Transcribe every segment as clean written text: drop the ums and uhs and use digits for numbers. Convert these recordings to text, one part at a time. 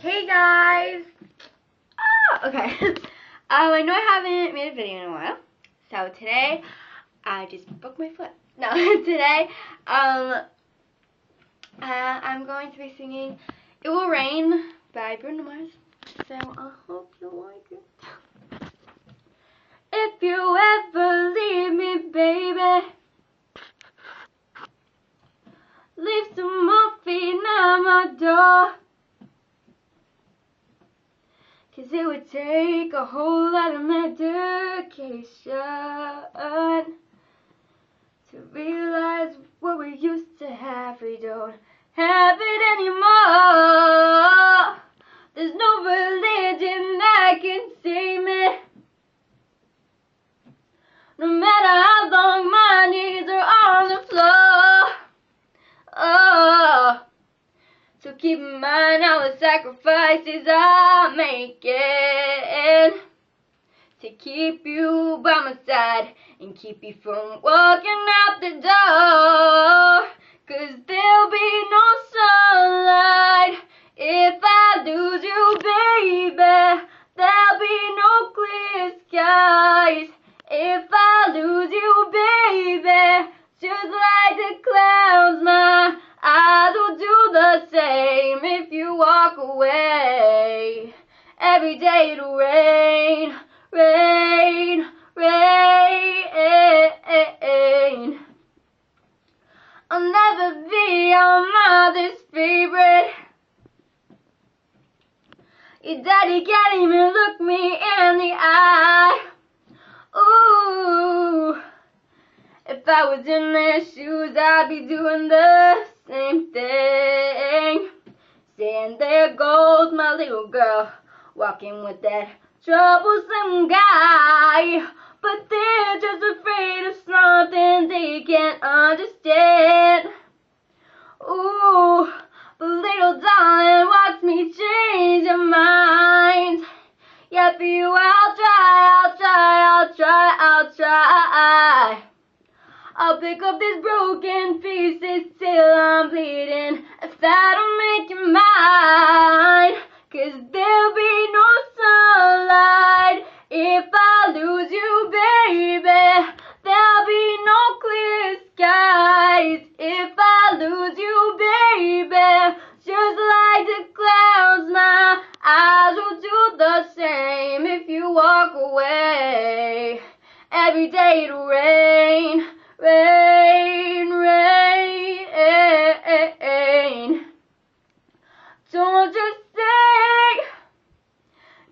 Hey guys! Okay. I know I haven't made a video in a while. So today, I just broke my foot. No, today, I'm going to be singing It Will Rain by Bruno Mars. So I hope you like it. If you ever leave me, baby, leave some morphine at my door. 'Cause it would take a whole lot of medication to realize what we used to have, we don't have it anymore. There's no religion that can save me, no matter how long my knees are on the floor. Oh, so keep in mind all the sacrifices I'm making to keep you by my side and keep you from walking out the door. 'Cause there'll be no sunlight if I lose you, baby. There'll be no clear skies if I lose you, baby. Just like the clouds, my eyes will do the same if you walk away. Every day it'll rain, rain, rain. I'll never be your mother's favorite. Your daddy can't even look me in the eye. Ooh, if I was in their shoes, I'd be doing the same thing. Saying, there goes my little girl, walking with that troublesome guy. But they're just afraid of something they can't understand. Ooh, but little darling, watch me change your mind. Yeah, for you I'll try. I'll pick up these broken pieces till I'm bleeding, if that'll make you mine. 'Cause there'll be no sunlight if I lose you, baby. There'll be no clear skies if I lose you, baby. Just like the clouds, my eyes will do the same if you walk away. Every day it'll rain, rain, rain. Don't just say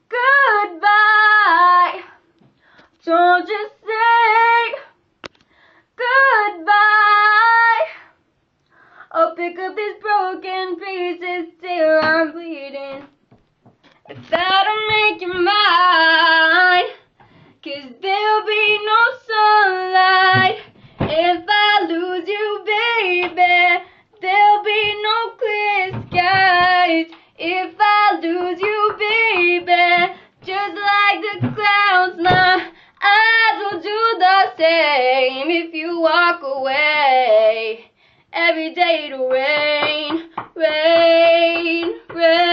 goodbye. Don't just say goodbye. I'll pick up these broken pieces till I'm bleeding, if that'll make you mine. 'Cause there'll be no sunlight if I lose you, baby. There'll be no clear skies if I lose you, baby. Just like the clouds, my eyes will do the same if you walk away. Every day it'll rain, rain, rain.